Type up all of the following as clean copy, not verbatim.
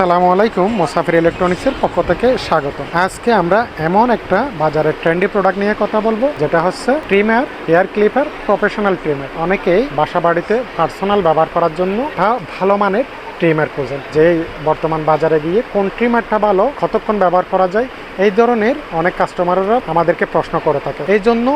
আসসালামু আলাইকুম, মুসাফির ইলেকট্রনিক্সের পক্ষ থেকে স্বাগত। আজকে আমরা এমন একটা বাজারের ট্রেন্ডি প্রোডাক্ট নিয়ে কথা বলবো, যেটা হচ্ছে trimmer, hair clipper, professional trimmer. অনেকেই বাসা বাড়িতে পার্সোনাল ব্যবহার করার জন্য ভালো মানের ট্রিমার খোঁজেন, যে বর্তমান বাজারে গিয়ে কোন ট্রিমারটা ভালো, কতক্ষণ ব্যবহার করা যায়, এই ধরনের অনেক কাস্টমাররা আমাদেরকে প্রশ্ন করে থাকে। এই জন্য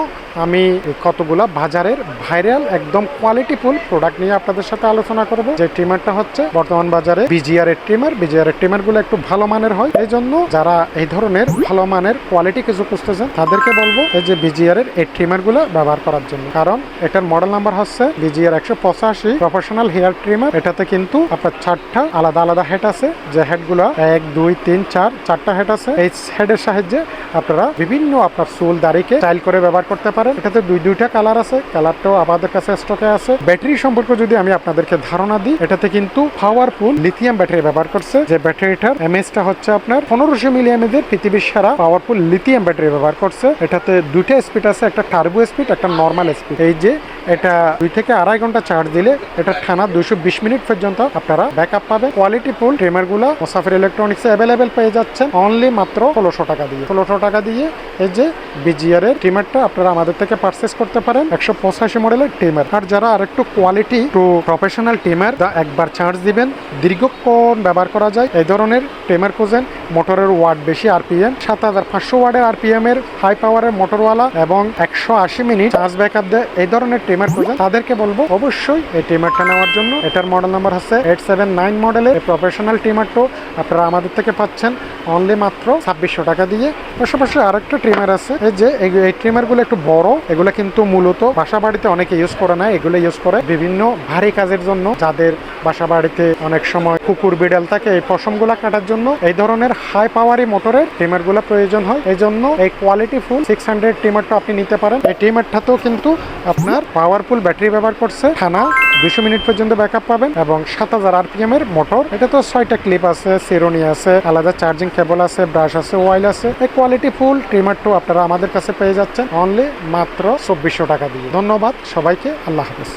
আমি কতগুলা বাজারের ভাইরাল একদম কোয়ালিটিফুল প্রোডাক্ট নিয়ে আপনাদের সাথে আলোচনা করব। যে ট্রিমারটা হচ্ছে বর্তমান বাজারে বিজিআর এর ট্রিমার। বিজিআর এর ট্রিমার গুলো একটু ভালো মানের হয়, এই জন্য যারা এই ধরনের ভালো মানের কোয়ালিটি কিছু খুঁজতেছেন তাদেরকে বলবো এই যে বিজিআর এর এই ট্রিমার গুলো ব্যবহার করার জন্য। কারণ এটার মডেল নাম্বার হচ্ছে বিজিআর 185 প্রফেশনাল হেয়ার ট্রিমার। এটাতে কিন্তু আপনার চারটা আলাদা আলাদা হেড আছে, যে হেড গুলা 1 2 3 4 চারটা হেড আছে। এই হেডের সাহায্যে আপনারা বিভিন্ন আপনার চুল দাড়িকে স্টাইল করে ব্যবহার করতে পারেন। এটাতে দুইটা কালার আছে, কালারটাও আমাদের কাছে স্টকে আছে। ব্যাটারি সম্পর্কে যদি আমি আপনাদেরকে ধারণা দিই, এটাতে কিন্তু পাওয়ারফুল লিথিয়াম ব্যাটারি ব্যবহার করছে। যে ব্যাটারিটার এমএএইচটা হচ্ছে আপনার 1500 মিলি এমএএইচ এর পৃথিবীর সেরা পাওয়ারফুল লিথিয়াম ব্যাটারি ব্যবহার করছে। এটাতে দুইটা স্পিড আছে, একটা টার্বো স্পিড, একটা নর্মাল স্পিড। এই যে এটা 2 থেকে 2.5 ঘন্টা চার্জ দিলে এটা টানা 220 মিনিট পর্যন্ত আপনারা ব্যাকআপ পাবেন। কোয়ালিটি ফুল ট্রিমার গুলা মুসাফির ইলেকট্রনিক্সে অ্যাভেলেবেল পেয়ে যাচ্ছেন অনলি মাত্র 1600 টাকা দিয়ে। 1600 টাকা দিয়ে এই যে বিজিআর এর ট্রিমারটা আপনারা আমাদের থেকে পারচেস করতে পারেন। 185 মডেলের ট্রিমার। আর যারা আরেকটু কোয়ালিটি টু প্রফেশনাল ট্রিমার, একবার চার্জ দিবেন দীর্ঘক্ষণ ব্যবহার করা যায়, এই ধরনের ট্রিমার খোঁজেন। মোটরের ওয়াট বেশি, আরপিএম 7500 ওয়াটের আরপিএম এর হাই পাওয়ারের মোটরওয়ালা এবং 180 মিনিট চার্জ ব্যাকআপ দেয়, এই ধরনের ট্রিমার খোঁজেন, তাদেরকে বলবো অবশ্যই এই ট্রিমারটা নেওয়ার জন্য। এটার মডেল নাম্বার হচ্ছে 879 মডেলের প্রফেশনাল ট্রিমারটা আপনারা আমাদের থেকে পাচ্ছেন অনলি মাত্র 2600 টাকা দিয়ে। পাশাপাশি আরেকটা ট্রিমার আছে, এই যে এই ট্রিমার গুলো একটু বড়, এগুলো কিন্তু মূলত বাসা বাড়িতে অনেকে ইউজ করে না, এগুলো ইউজ করে বিভিন্ন ভারী কাজের জন্য। যাদের বাসা বাড়িতে অনেক সময় কুকুর বিড়াল থাকে, এই পশমগুলা কাটার জন্য এই ধরনের হাই পাওয়ারি মোটরের ট্রিমার গুলা প্রয়োজন হয়। এই জন্য এই কোয়ালিটি ফুল 600 ট্রিমারটা আপনি নিতে পারেন। এই ট্রিমারটাতেও কিন্তু আপনার পাওয়ারফুল ব্যাটারি ব্যবহার করছে, টানা 200 মিনিট পর্যন্ত ব্যাকআপ পাবেন এবং 7000 আরপিএম এর মোটর। এটা তো 6টা ক্লিপ আছে, সিরোনি আছে, আলাদা চার্জিং কেবল আছে, ব্রাশ আছে, অয়েল আছে। এই কোয়ালিটি ফুল ট্রিমারটা আপনারা আমাদের কাছে পেয়ে যাচ্ছেন অনলি মাত্র 2400 টাকা দিয়ে। ধন্যবাদ সবাইকে, আল্লাহ হাফেজ।